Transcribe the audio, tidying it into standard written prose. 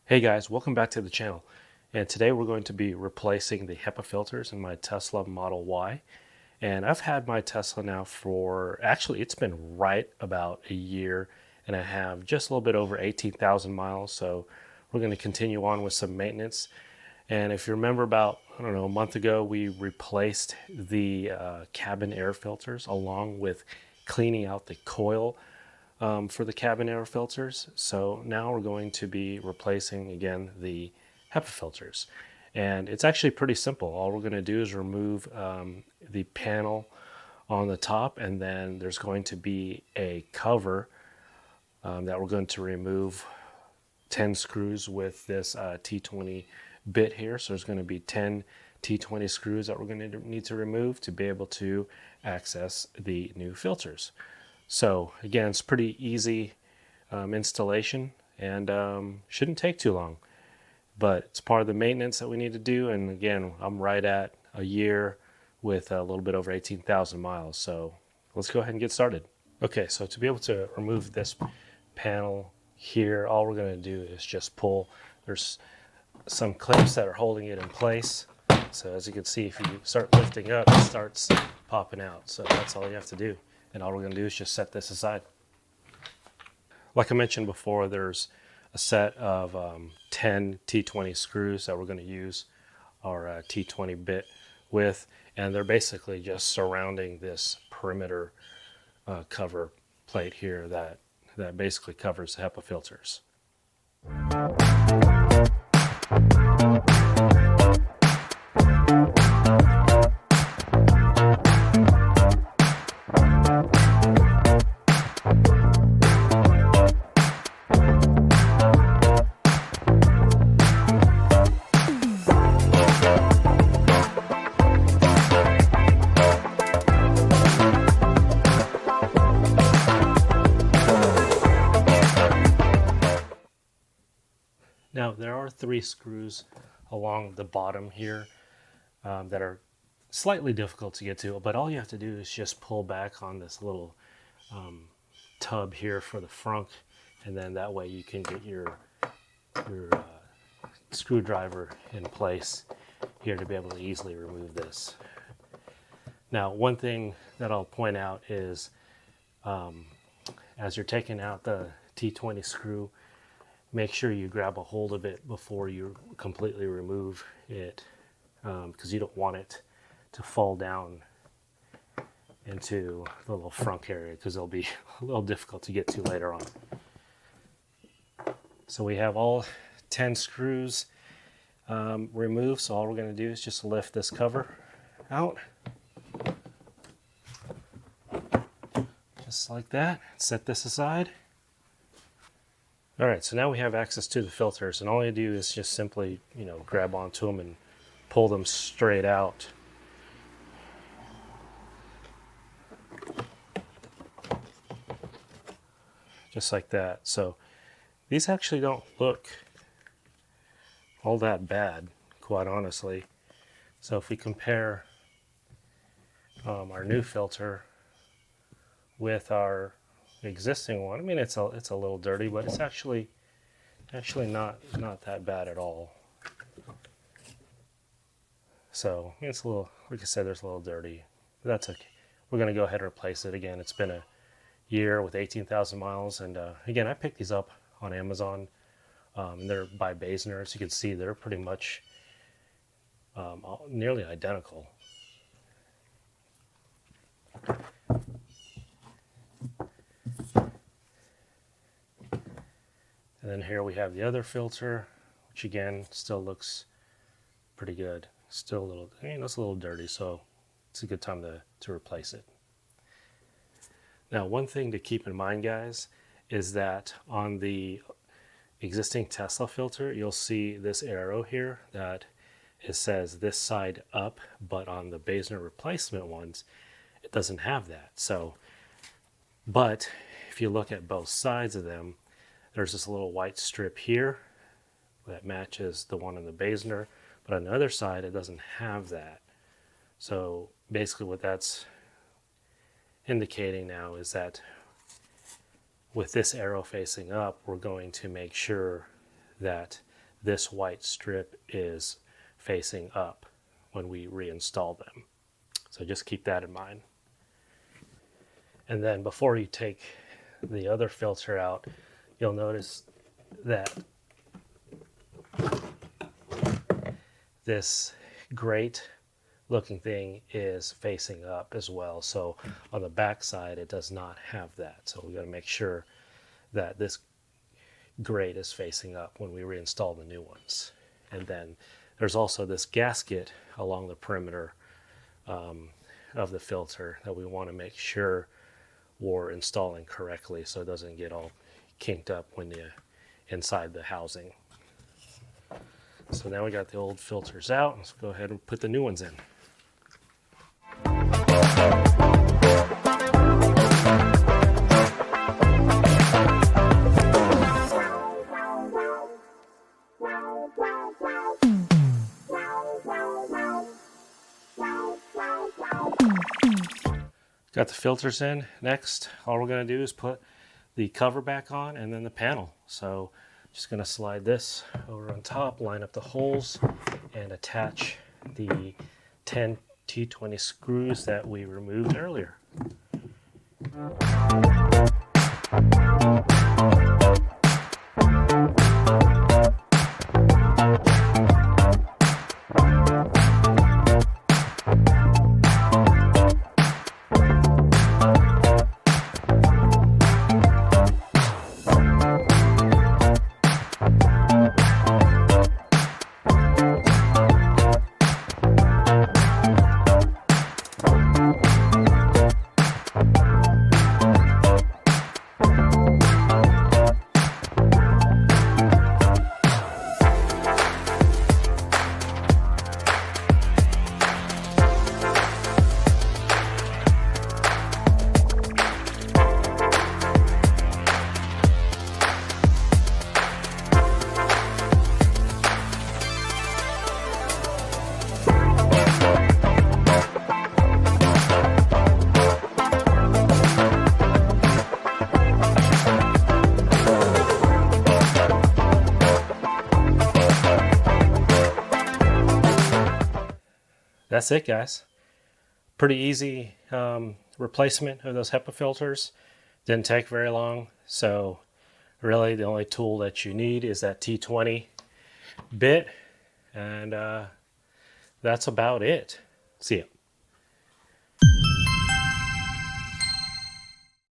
Hey guys, welcome back to the channel. And today we're going to be replacing the HEPA filters in my Tesla Model Y. And I've had my Tesla now for, actually it's been right about a year, and I have just a little bit over 18,000 miles. So we're going to continue on with some maintenance. And if you remember about, I don't know, a month ago, we replaced the cabin air filters along with cleaning out the coil for the cabin air filters. So now we're going to be replacing again the HEPA filters. And it's actually pretty simple. All we're going to do is remove the panel on the top, and then there's going to be a cover that we're going to remove 10 screws with this T20 bit here. So there's going to be 10 T20 screws that we're going to need to remove to be able to access the new filters. So again, it's pretty easy installation, and shouldn't take too long, but it's part of the maintenance that we need to do. And again, I'm right at a year with a little bit over 18,000 miles. So let's go ahead and get started. Okay, so to be able to remove this panel here, all we're going to do is just pull. There's some clips that are holding it in place. So as you can see, if you start lifting up, it starts popping out. So that's all you have to do. And all we're going to do is just set this aside. Like I mentioned before, there's a set of 10 T20 screws that we're going to use our T20 bit with, and they're basically just surrounding this perimeter cover plate here that basically covers the HEPA filters. Now there are 3 screws along the bottom here that are slightly difficult to get to, but all you have to do is just pull back on this little tub here for the front, and then that way you can get your screwdriver in place here to be able to easily remove this. Now, one thing that I'll point out is as you're taking out the T20 screw, make sure you grab a hold of it before you completely remove it, because you don't want it to fall down into the little front area, because it'll be a little difficult to get to later on. So we have all 10 screws removed, so all we're going to do is just lift this cover out. Just like that. Set this aside. All right, so now we have access to the filters, and all you do is just simply, grab onto them and pull them straight out. Just like that. So these actually don't look all that bad, quite honestly. So if we compare our new filter with our existing one, I mean, it's a little dirty, but it's actually not that bad at all. So it's a little, like I said, there's a little dirty, but that's okay. We're going to go ahead and replace it. Again, it's been a year with 18,000 miles, and again, I picked these up on Amazon, and they're by BASENOR. As you can see, they're pretty much nearly identical. And then here we have the other filter, which again still looks pretty good. Still a little, it's a little dirty, so it's a good time to replace it. Now, one thing to keep in mind, guys, is that on the existing Tesla filter, you'll see this arrow here that it says this side up, but on the BASENOR replacement ones, it doesn't have that. So, but if you look at both sides of them, there's this little white strip here that matches the one on the BASENOR, but on the other side, it doesn't have that. So basically what that's indicating now is that with this arrow facing up, we're going to make sure that this white strip is facing up when we reinstall them. So just keep that in mind. And then before you take the other filter out, you'll notice that this grate looking thing is facing up as well. So on the back side, it does not have that. So we got to make sure that this grate is facing up when we reinstall the new ones. And then there's also this gasket along the perimeter of the filter that we want to make sure we're installing correctly so it doesn't get all kinked up when you inside the housing. So now we got the old filters out. Let's go ahead and put the new ones in. Got the filters in. Next, all we're going to do is put the cover back on and then the panel. So just going to slide this over on top, line up the holes, and attach the 10 T20 screws that we removed earlier. That's it, guys. Pretty easy replacement of those HEPA filters. Didn't take very long. So really the only tool that you need is that T20 bit. And that's about it. See ya.